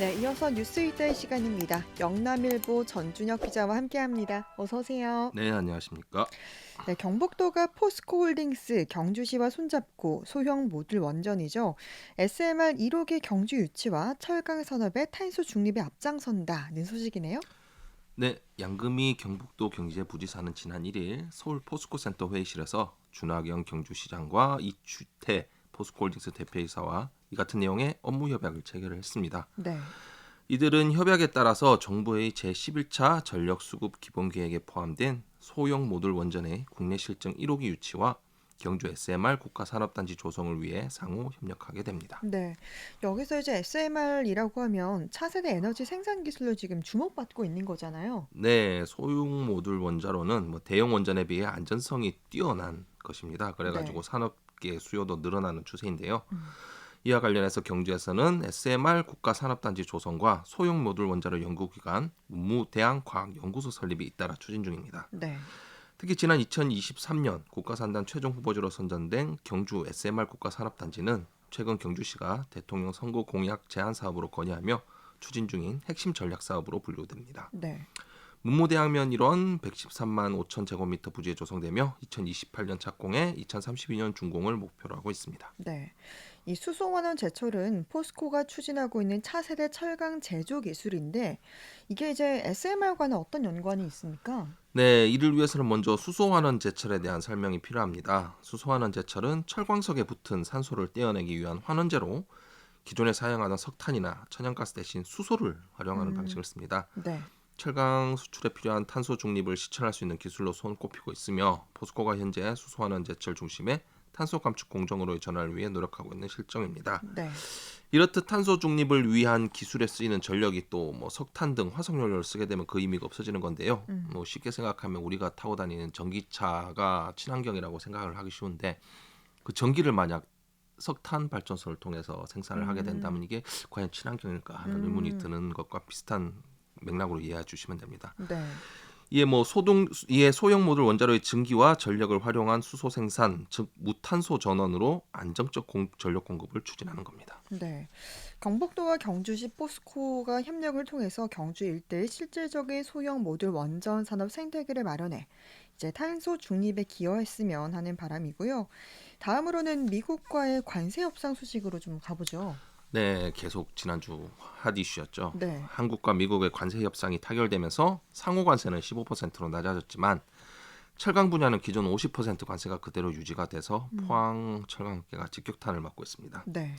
네, 이어서 뉴스이다의 시간입니다. 영남일보 전준혁 기자와 함께합니다. 어서 오세요. 네, 안녕하십니까? 네, 경북도가 포스코홀딩스 경주시와 손잡고 소형 모듈 원전이죠. SMR 1호기 경주 유치와 철강 산업의 탄소 중립에 앞장선다는 소식이네요. 네, 양금희 경북도 경제부지사는 지난 1일 서울 포스코센터 회의실에서 준하경 경주시장과 이주태 포스코홀딩스 대표이사와 이 같은 내용의 업무 협약을 체결을 했습니다. 네. 이들은 협약에 따라서 정부의 제11차 전력수급 기본계획에 포함된 소형 모듈 원전의 국내 실증 1호기 유치와 경주 SMR 국가산업단지 조성을 위해 상호 협력하게 됩니다. 네. 여기서 이제 SMR이라고 하면 차세대 에너지 생산 기술로 지금 주목받고 있는 거잖아요. 네, 소형 모듈 원자로는 대형 원전에 비해 안전성이 뛰어난 것입니다. 네. 그래가지고 산업계 수요도 늘어나는 추세인데요. 음. 이와 관련해서 경주에서는 SMR 국가산업단지 조성과 소형 모듈 원자로 연구기관 문무대양과학연구소 설립이 잇따라 추진 중입니다. 네. 특히 지난 2023년 국가산단 최종 후보지로 선정된 경주 SMR 국가산업단지는 최근 경주시가 대통령 선거 공약 제안 사업으로 건의하며 추진 중인 핵심 전략 사업으로 분류됩니다. 네. 문무대학면 일원 113만 5천 제곱미터 부지에 조성되며 2028년 착공에 2032년 준공을 목표로 하고 있습니다. 네. 이 수소환원 제철은 포스코가 추진하고 있는 차세대 철강 제조 기술인데 이게 이제 SMR과는 어떤 연관이 있습니까? 네, 이를 위해서는 먼저 수소환원 제철에 대한 설명이 필요합니다. 수소환원 제철은 철광석에 붙은 산소를 떼어내기 위한 환원제로 기존에 사용하던 석탄이나 천연가스 대신 수소를 활용하는 음, 방식을 씁니다. 네. 철강 수출에 필요한 탄소 중립을 실천할 수 있는 기술로 손꼽히고 있으며 포스코가 현재 수소환원 제철 중심의 탄소 감축 공정으로의 전환을 위해 노력하고 있는 실정입니다. 네. 이렇듯 탄소 중립을 위한 기술에 쓰이는 전력이 또 석탄 등 화석 연료를 쓰게 되면 그 의미가 없어지는 건데요. 음, 쉽게 생각하면 우리가 타고 다니는 전기차가 친환경이라고 생각을 하기 쉬운데 그 전기를 만약 석탄 발전소를 통해서 생산을 하게 음, 된다면 이게 과연 친환경일까 하는 의문이 음, 드는 것과 비슷한 맥락으로 이해해 주시면 됩니다. 네. 이에 소형 모듈 원자로의 증기와 전력을 활용한 수소 생산, 즉 무탄소 전원으로 안정적 전력 공급을 추진하는 겁니다. 네. 경북도와 경주시 포스코가 협력을 통해서 경주 일대의 실질적인 소형 모듈 원전 산업 생태계를 마련해 이제 탄소 중립에 기여했으면 하는 바람이고요. 다음으로는 미국과의 관세 협상 소식으로 좀 가보죠. 네, 계속 지난주 핫 이슈였죠. 네. 한국과 미국의 관세 협상이 타결되면서 상호 관세는 15%로 낮아졌지만 철강 분야는 기존 50% 관세가 그대로 유지가 돼서 음, 포항 철강업계가 직격탄을 맞고 있습니다. 네.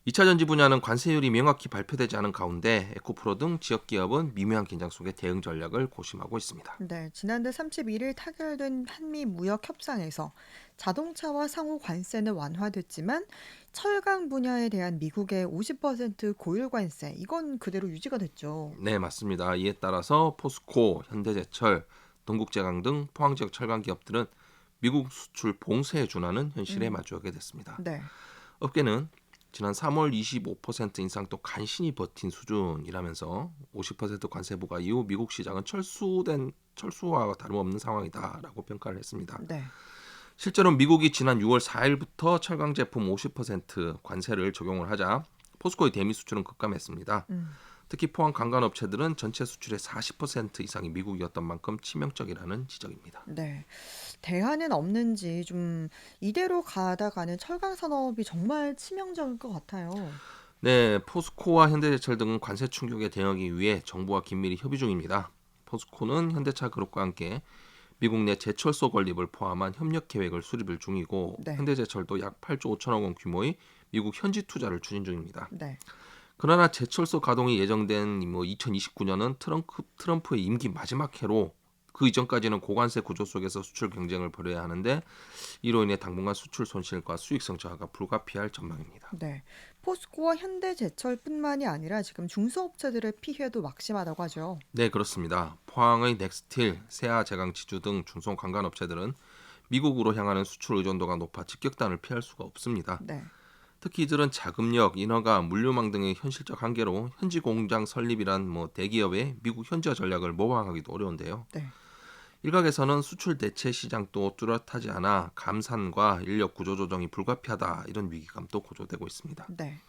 2차 전지 분야는 관세율이 명확히 발표되지 않은 가운데 에코프로 등 지역 기업은 미묘한 긴장 속에 대응 전략을 고심하고 있습니다. 네, 지난달 31일 타결된 한미 무역 협상에서 자동차와 상호 관세는 완화됐지만 철강 분야에 대한 미국의 50% 고율 관세 이건 그대로 유지가 됐죠. 네, 맞습니다. 이에 따라서 포스코, 현대제철, 동국제강 등 포항 지역 철강 기업들은 미국 수출 봉쇄에 준하는 현실에 음, 마주하게 됐습니다. 네. 업계는 지난 3월 25% 인상도 간신히 버틴 수준이라면서 50% 관세 부과 이후 미국 시장은 철수와 다름없는 상황이다라고 평가를 했습니다. 네. 실제로 미국이 지난 6월 4일부터 철강 제품 50% 관세를 적용을 하자 포스코의 대미 수출은 급감했습니다. 음, 특히 포항 관광업체들은 전체 수출의 40% 이상이 미국이었던 만큼 치명적이라는 지적입니다. 네. 대안은 없는지 좀 이대로 가다가는 철강 산업이 정말 치명적일 것 같아요. 네, 포스코와 현대제철 등은 관세 충격에 대응하기 위해 정부와 긴밀히 협의 중입니다. 포스코는 현대차 그룹과 함께 미국 내 제철소 건립을 포함한 협력 계획을 수립을 중이고 네. 현대제철도 약 8조 5천억 원 규모의 미국 현지 투자를 추진 중입니다. 네. 그러나 제철소 가동이 예정된 2029년은 트럼프의 임기 마지막 해로 그 이전까지는 고관세 구조 속에서 수출 경쟁을 벌여야 하는데 이로 인해 당분간 수출 손실과 수익성 저하가 불가피할 전망입니다. 네. 포스코와 현대제철뿐만이 아니라 지금 중소업체들의 피해도 막심하다고 하죠. 네, 그렇습니다. 포항의 넥스틸, 세아 제강지주 등 중소 관광업체들은 미국으로 향하는 수출 의존도가 높아 직격탄을 피할 수가 없습니다. 네. 특히 이들은 자금력, 인허가, 물류망 등의 현실적 한계로 현지 공장 설립이란 대기업의 미국 현지화 전략을 모방하기도 어려운데요. 네. 일각에서는 수출 대체 시장도 뚜렷하지 않아 감산과 인력 구조 조정이 불가피하다 이런 위기감도 고조되고 있습니다. 네.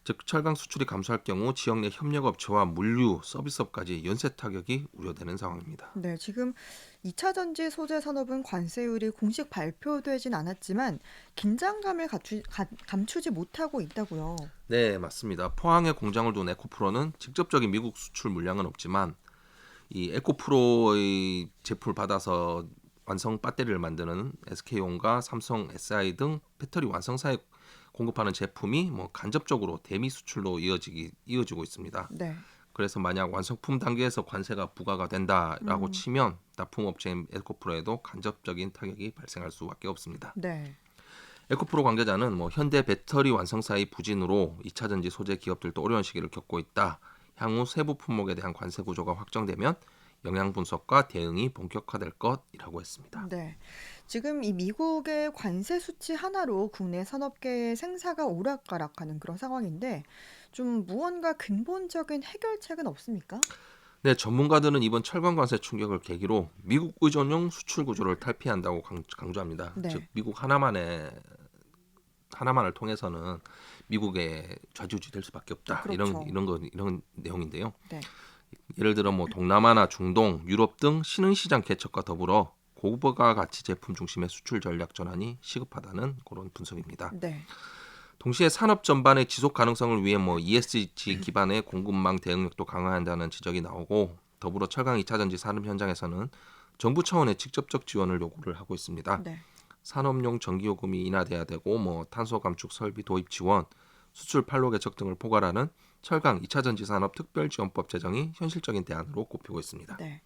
즉 철강 수출이 감소할 경우 지역 내 협력업체와 물류, 서비스업까지 연쇄 타격이 우려되는 상황입니다. 네, 지금 2차 전지 소재 산업은 관세율이 공식 발표되진 않았지만 긴장감을 감추지 못하고 있다고요. 네, 맞습니다. 포항에 공장을 둔 에코프로는 직접적인 미국 수출 물량은 없지만 이 에코프로의 제품을 받아서 완성 배터리를 만드는 SK온과 삼성 SI 등 배터리 완성사에 공급하는 제품이 뭐 간접적으로 대미 수출로 이어지고 있습니다. 네. 그래서 만약 완성품 단계에서 관세가 부과가 된다라고 음, 치면 납품업체인 에코프로에도 간접적인 타격이 발생할 수밖에 없습니다. 네. 에코프로 관계자는 뭐 현대 배터리 완성사의 부진으로 2차 전지 소재 기업들도 어려운 시기를 겪고 있다. 향후 세부 품목에 대한 관세 구조가 확정되면 영향 분석과 대응이 본격화될 것이라고 했습니다. 네. 지금 이 미국의 관세 수치 하나로 국내 산업계의 생사가 오락가락하는 그런 상황인데 좀 무언가 근본적인 해결책은 없습니까? 네, 전문가들은 이번 철강 관세 충격을 계기로 미국 의존형 수출 구조를 탈피한다고 강조합니다. 즉 네. 미국 하나만을 통해서는 미국의 좌지우지 될 수밖에 없다. 그렇죠. 이런 내용인데요. 네. 예를 들어 뭐 동남아나 중동, 유럽 등 신흥시장 개척과 더불어 고부가 가치 제품 중심의 수출 전략 전환이 시급하다는 그런 분석입니다. 네. 동시에 산업 전반의 지속 가능성을 위해 뭐 ESG 기반의 공급망 대응력도 강화해야 한다는 지적이 나오고 더불어 철강 2차 전지 산업 현장에서는 정부 차원의 직접적 지원을 요구를 하고 있습니다. 네. 산업용 전기요금이 인하돼야 되고 뭐 탄소 감축 설비 도입 지원, 수출 판로 개척 등을 포괄하는 철강 2차 전지 산업 특별지원법 제정이 현실적인 대안으로 꼽히고 있습니다. 네.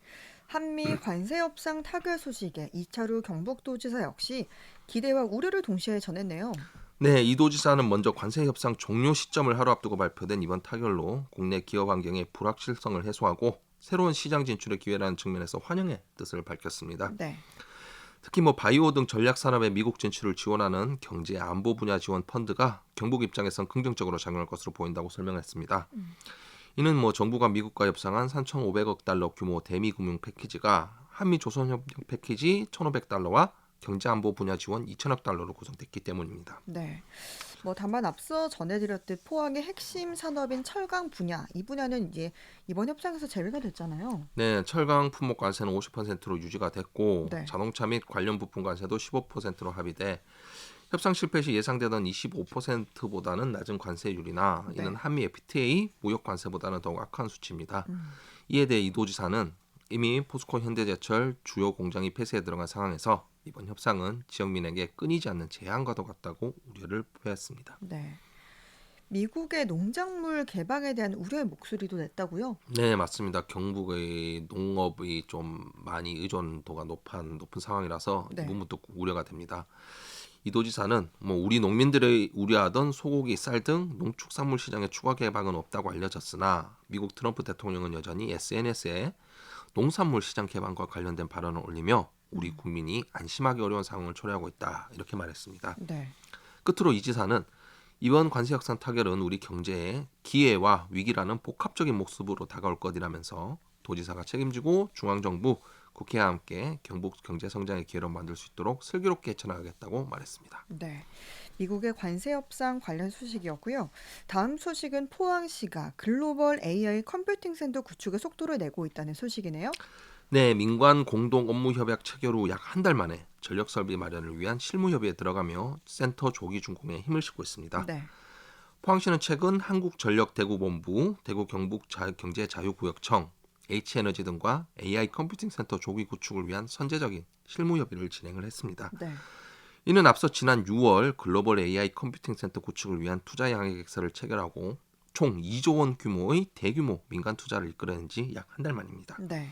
한미 관세 협상 타결 소식에 이차로 경북도지사 역시 기대와 우려를 동시에 전했네요. 네, 이 도지사는 먼저 관세 협상 종료 시점을 하루 앞두고 발표된 이번 타결로 국내 기업 환경의 불확실성을 해소하고 새로운 시장 진출의 기회라는 측면에서 환영의 뜻을 밝혔습니다. 네. 특히 뭐 바이오 등 전략 산업의 미국 진출을 지원하는 경제 안보 분야 지원 펀드가 경북 입장에선 긍정적으로 작용할 것으로 보인다고 설명했습니다. 이는 뭐 정부가 미국과 협상한 3,500억 달러 규모 대미 금융 패키지가 한미 조선협력 패키지 1,500달러와 경제 안보 분야 지원 2천억 달러로 구성됐기 때문입니다. 네. 뭐 다만 앞서 전해드렸듯 포항의 핵심 산업인 철강 분야, 이 분야는 이제 이번 협상에서 제외가 됐잖아요. 네, 철강 품목 관세는 50%로 유지가 됐고 네. 자동차 및 관련 부품 관세도 15%로 합의돼 협상 실패 시 예상되던 25%보다는 낮은 관세율이나 이는 네. 한미 FTA 무역 관세보다는 더욱 악한 수치입니다. 음, 이에 대해 이 도지사는 이미 포스코 현대제철 주요 공장이 폐쇄에 들어간 상황에서 이번 협상은 지역민에게 끊이지 않는 재앙과도 같다고 우려를 표했습니다. 네. 미국의 농작물 개방에 대한 우려의 목소리도 냈다고요? 네, 맞습니다. 경북의 농업이 좀 많이 의존도가 높은 상황이라서 이 네. 부분도 우려가 됩니다. 이 도지사는 뭐 우리 농민들의 우려하던 소고기, 쌀 등 농축산물 시장의 추가 개방은 없다고 알려졌으나 미국 트럼프 대통령은 여전히 SNS에 농산물 시장 개방과 관련된 발언을 올리며 우리 국민이 안심하기 어려운 상황을 초래하고 있다 이렇게 말했습니다. 네. 끝으로 이 지사는 이번 관세 협상 타결은 우리 경제에 기회와 위기라는 복합적인 모습으로 다가올 것이라면서 도지사가 책임지고 중앙정부, 국회와 함께 경북 경제 성장의 기회를 만들 수 있도록 슬기롭게 헤쳐나가겠다고 말했습니다. 네. 미국의 관세 협상 관련 소식이었고요. 다음 소식은 포항시가 글로벌 AI 컴퓨팅 센터 구축에 속도를 내고 있다는 소식이네요. 네, 민관 공동 업무 협약 체결 후 약 한 달 만에 전력 설비 마련을 위한 실무 협의에 들어가며 센터 조기 준공에 힘을 싣고 있습니다. 네. 포항시는 최근 한국전력대구본부, 대구 경제자유구역청, H에너지 등과 AI 컴퓨팅 센터 조기 구축을 위한 선제적인 실무 협의를 진행을 했습니다. 네. 이는 앞서 지난 6월 글로벌 AI 컴퓨팅 센터 구축을 위한 투자 양해 계획서를 체결하고 총 2조 원 규모의 대규모 민간 투자를 이끌어낸 지 약 한 달 만입니다. 네.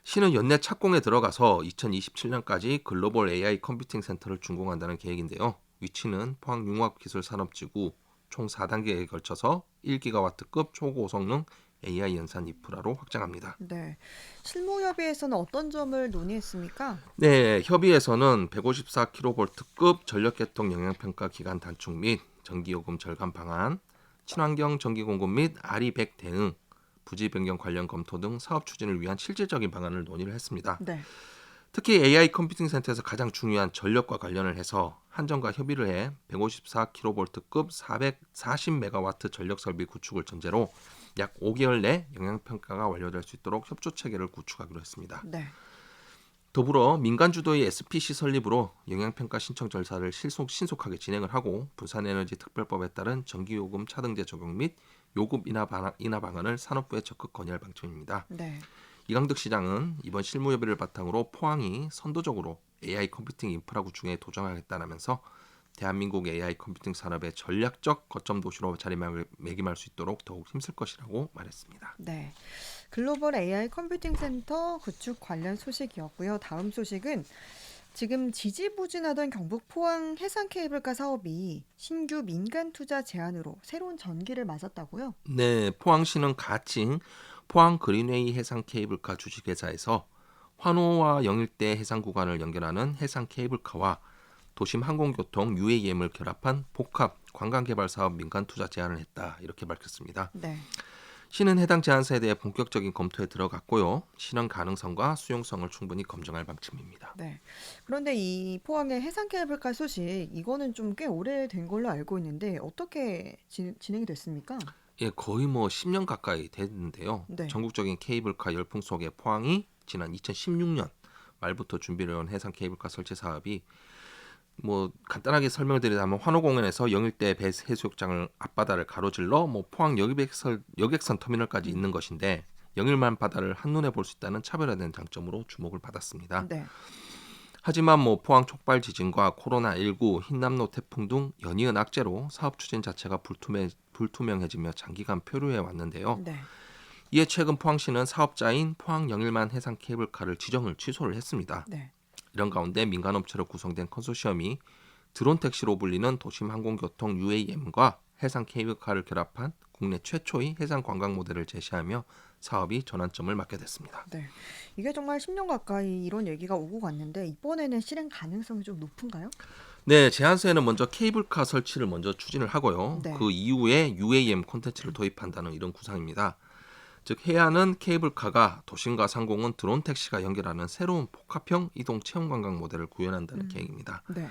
시는 연내 착공에 들어가서 2027년까지 글로벌 AI 컴퓨팅 센터를 준공한다는 계획인데요. 위치는 포항융합기술산업지구 총 4단계에 걸쳐서 1기가와트급 초고성능 AI 연산 인프라로 확장합니다. 네. 실무 협의에서는 어떤 점을 논의했습니까? 네, 협의에서는 154kV급 전력계통 영향평가 기간 단축 및 전기요금 절감 방안, 친환경 전기 공급 및 RE100 대응, 부지 변경 관련 검토 등 사업 추진을 위한 실질적인 방안을 논의를 했습니다. 네. 특히 AI 컴퓨팅 센터에서 가장 중요한 전력과 관련을 해서 한전과 협의를 해 154kV급 440메가와트 전력 설비 구축을 전제로 약 5개월 내 영향평가가 완료될 수 있도록 협조 체계를 구축하기로 했습니다. 네. 더불어 민간 주도의 SPC 설립으로 영향평가 신청 절차를 신속하게 진행을 하고 부산에너지 특별법에 따른 전기요금 차등제 적용 및 요금 인하 방안을 산업부에 적극 건의할 방침입니다. 네. 이강득 시장은 이번 실무 협의를 바탕으로 포항이 선도적으로 AI 컴퓨팅 인프라 구축에 도전하겠다라면서 대한민국 AI 컴퓨팅 산업의 전략적 거점 도시로 자리매김할 수 있도록 더욱 힘쓸 것이라고 말했습니다. 네. 글로벌 AI 컴퓨팅 센터 구축 관련 소식이었고요. 다음 소식은 지금 지지부진하던 경북 포항 해상 케이블카 사업이 신규 민간 투자 제안으로 새로운 전기를 맞았다고요? 네, 포항시는 가칭 포항 그린웨이 해상 케이블카 주식회사에서 환호와 영일대 해상 구간을 연결하는 해상 케이블카와 도심 항공교통 UAM을 결합한 복합 관광개발 사업 민간 투자 제안을 했다 이렇게 밝혔습니다. 네. 시는 해당 제안서에 대해 본격적인 검토에 들어갔고요. 실현 가능성과 수용성을 충분히 검증할 방침입니다. 네. 그런데 이 포항의 해상 케이블카 소식 이거는 좀 꽤 오래된 걸로 알고 있는데 어떻게 진행이 됐습니까? 예, 거의 뭐 10년 가까이 됐는데요. 네. 전국적인 케이블카 열풍 속에 포항이 지난 2016년 말부터 준비를 해온 해상 케이블카 설치 사업이 뭐 간단하게 설명을 드리자면 환호공원에서 영일대 배 해수욕장을 앞바다를 가로질러 뭐 포항 여객선 터미널까지 음. 있는 것인데 영일만 바다를 한눈에 볼 수 있다는 차별화된 장점으로 주목을 받았습니다. 네. 하지만 뭐 포항 촉발 지진과 코로나19, 흰남노 태풍 등 연이은 악재로 사업 추진 자체가 불투명해지며 장기간 표류해 왔는데요. 네. 이에 최근 포항시는 사업자인 포항 영일만 해상 케이블카를 지정을 취소를 했습니다. 네. 이런 가운데 민간업체로 구성된 컨소시엄이 드론 택시로 불리는 도심 항공교통 UAM과 해상 케이블카를 결합한 국내 최초의 해상 관광 모델을 제시하며 사업이 전환점을 맞게 됐습니다. 네. 이게 정말 10년 가까이 이런 얘기가 오고 갔는데 이번에는 실행 가능성이 좀 높은가요? 네, 제안서에는 먼저 케이블카 설치를 먼저 추진을 하고요. 네. 그 이후에 UAM 콘텐츠를 도입한다는 이런 구상입니다. 즉 해안은 케이블카가 도심과 상공은 드론 택시가 연결하는 새로운 복합형 이동 체험 관광 모델을 구현한다는 음. 계획입니다. 네.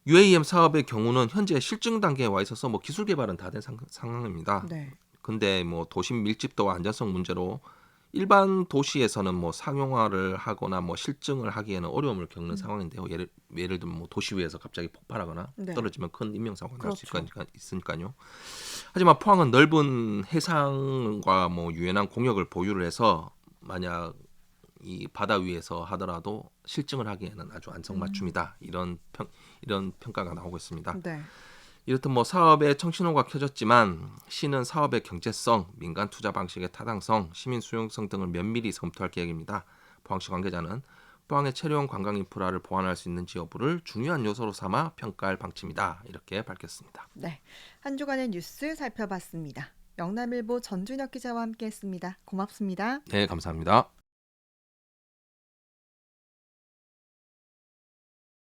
UAM 사업의 경우는 현재 실증 단계에 와 있어서 뭐 기술 개발은 다 된 상황입니다. 네. 근데 뭐 도심 밀집도와 안전성 문제로 일반 도시에서는 뭐 상용화를 하거나 뭐 실증을 하기에는 어려움을 겪는 음. 상황인데요. 예를 들면 뭐 도시 위에서 갑자기 폭발하거나 네. 떨어지면 큰 인명 사고가 날 수 그렇죠. 있으니까요. 하지만 포항은 넓은 해상과 뭐 유연한 공역을 보유를 해서 만약 이 바다 위에서 하더라도 실증을 하기에는 아주 음. 안성맞춤이다 이런 평가가 나오고 있습니다. 네. 이렇듯 뭐 사업의 청신호가 켜졌지만 시는 사업의 경제성, 민간 투자 방식의 타당성, 시민 수용성 등을 면밀히 검토할 계획입니다. 포항시 관계자는 포항의 체류형 관광 인프라를 보완할 수 있는지 여부를 중요한 요소로 삼아 평가할 방침이다 이렇게 밝혔습니다. 네. 한 주간의 뉴스 살펴봤습니다. 영남일보 전준혁 기자와 함께했습니다. 고맙습니다. 네, 감사합니다.